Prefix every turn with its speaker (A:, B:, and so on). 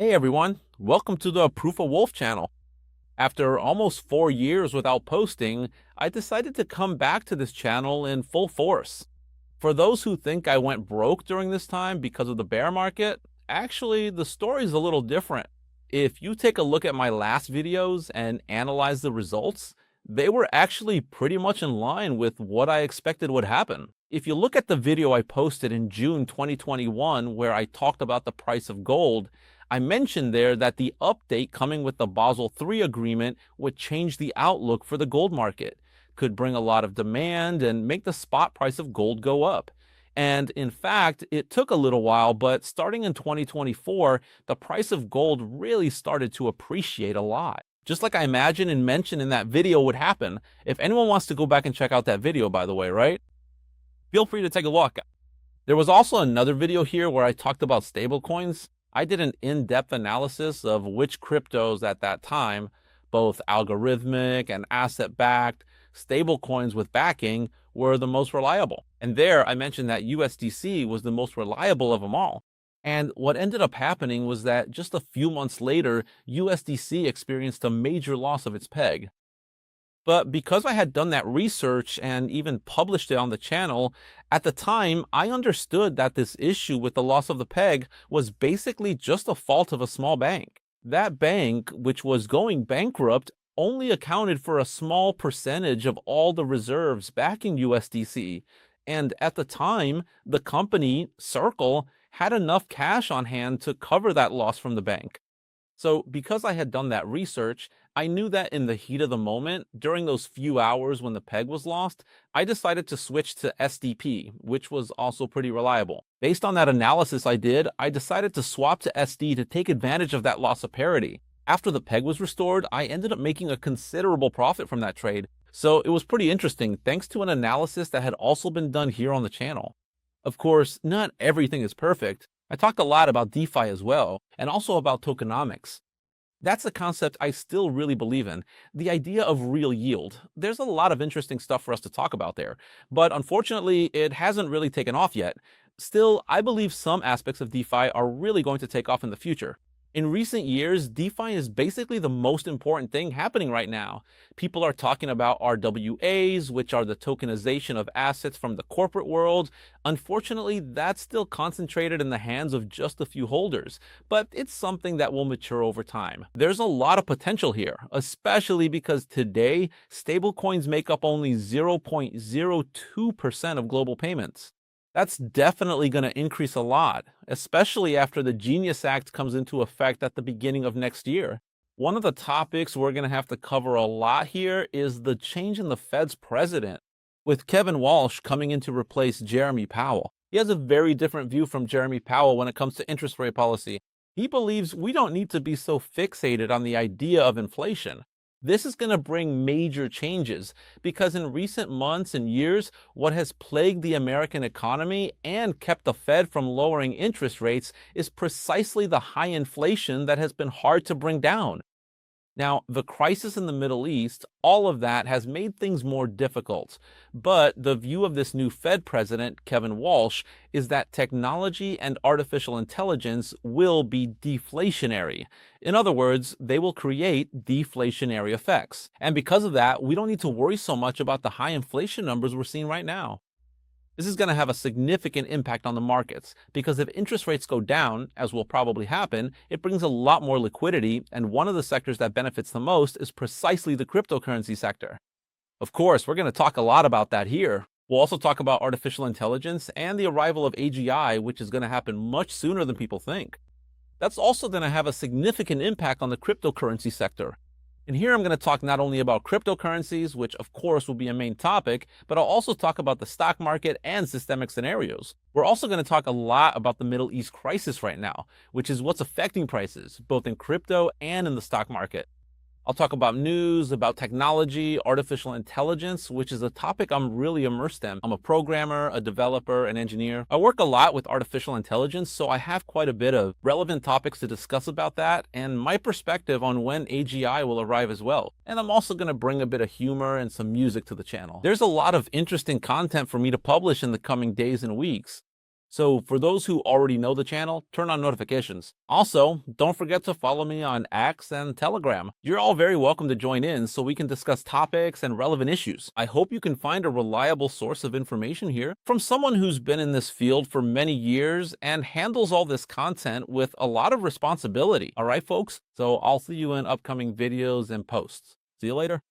A: Hey everyone, welcome to the Proof of Wolf channel. After almost 4 years without posting, I decided to come back to this channel in full force. For those who think I went broke during this time because of the bear market, actually the story's a little different. If you take a look at my last videos and analyze the results, they were actually pretty much in line with what I expected would happen. If you look at the video I posted in June 2021 where I talked about the price of gold, I mentioned there that the update coming with the Basel III agreement would change the outlook for the gold market, could bring a lot of demand and make the spot price of gold go up. And in fact, it took a little while, but starting in 2024, the price of gold really started to appreciate a lot. Just like I imagined and mentioned in that video would happen. If anyone wants to go back and check out that video, by the way, right? Feel free to take a look. There was also another video here where I talked about stablecoins. I did an in-depth analysis of which cryptos at that time, both algorithmic and asset-backed, stablecoins with backing, were the most reliable. And there I mentioned that USDC was the most reliable of them all. And what ended up happening was that just a few months later, USDC experienced a major loss of its peg. But because I had done that research and even published it on the channel, at the time, I understood that this issue with the loss of the peg was basically just a fault of a small bank. That bank, which was going bankrupt, only accounted for a small percentage of all the reserves backing USDC. And at the time, the company, Circle, had enough cash on hand to cover that loss from the bank. So because I had done that research, I knew that in the heat of the moment, during those few hours when the peg was lost, I decided to switch to SDP, which was also pretty reliable. Based on that analysis I did, I decided to swap to SD to take advantage of that loss of parity. After the peg was restored, I ended up making a considerable profit from that trade. So it was pretty interesting, thanks to an analysis that had also been done here on the channel. Of course, not everything is perfect. I talked a lot about DeFi as well, and also about tokenomics. That's a concept I still really believe in, the idea of real yield. There's a lot of interesting stuff for us to talk about there, but unfortunately, it hasn't really taken off yet. Still, I believe some aspects of DeFi are really going to take off in the future. In recent years, DeFi is basically the most important thing happening right now. People are talking about RWAs, which are the tokenization of assets from the corporate world. Unfortunately, that's still concentrated in the hands of just a few holders, but it's something that will mature over time. There's a lot of potential here, especially because today, stablecoins make up only 0.02% of global payments. That's definitely going to increase a lot, especially after the Genius Act comes into effect at the beginning of next year. One of the topics we're going to have to cover a lot here is the change in the Fed's president, with Kevin Walsh coming in to replace Jeremy Powell. He has a very different view from Jeremy Powell when it comes to interest rate policy. He believes we don't need to be so fixated on the idea of inflation. This is going to bring major changes because in recent months and years, what has plagued the American economy and kept the Fed from lowering interest rates is precisely the high inflation that has been hard to bring down. Now, the crisis in the Middle East, all of that has made things more difficult. But the view of this new Fed president, Kevin Walsh, is that technology and artificial intelligence will be deflationary. In other words, they will create deflationary effects. And because of that, we don't need to worry so much about the high inflation numbers we're seeing right now. This is going to have a significant impact on the markets because if interest rates go down, as will probably happen, it brings a lot more liquidity, and one of the sectors that benefits the most is precisely the cryptocurrency sector. Of course, we're going to talk a lot about that here. We'll also talk about artificial intelligence and the arrival of AGI, which is going to happen much sooner than people think. That's also going to have a significant impact on the cryptocurrency sector. And here I'm going to talk not only about cryptocurrencies, which of course will be a main topic, but I'll also talk about the stock market and systemic scenarios. We're also going to talk a lot about the Middle East crisis right now, which is what's affecting prices, both in crypto and in the stock market. I'll talk about news, about technology, artificial intelligence, which is a topic I'm really immersed in. I'm a programmer, a developer, an engineer. I work a lot with artificial intelligence, so I have quite a bit of relevant topics to discuss about that and my perspective on when AGI will arrive as well. And I'm also going to bring a bit of humor and some music to the channel. There's a lot of interesting content for me to publish in the coming days and weeks. So for those who already know the channel, turn on notifications. Also, don't forget to follow me on X and Telegram. You're all very welcome to join in so we can discuss topics and relevant issues. I hope you can find a reliable source of information here from someone who's been in this field for many years and handles all this content with a lot of responsibility. All right, folks? So I'll see you in upcoming videos and posts. See you later.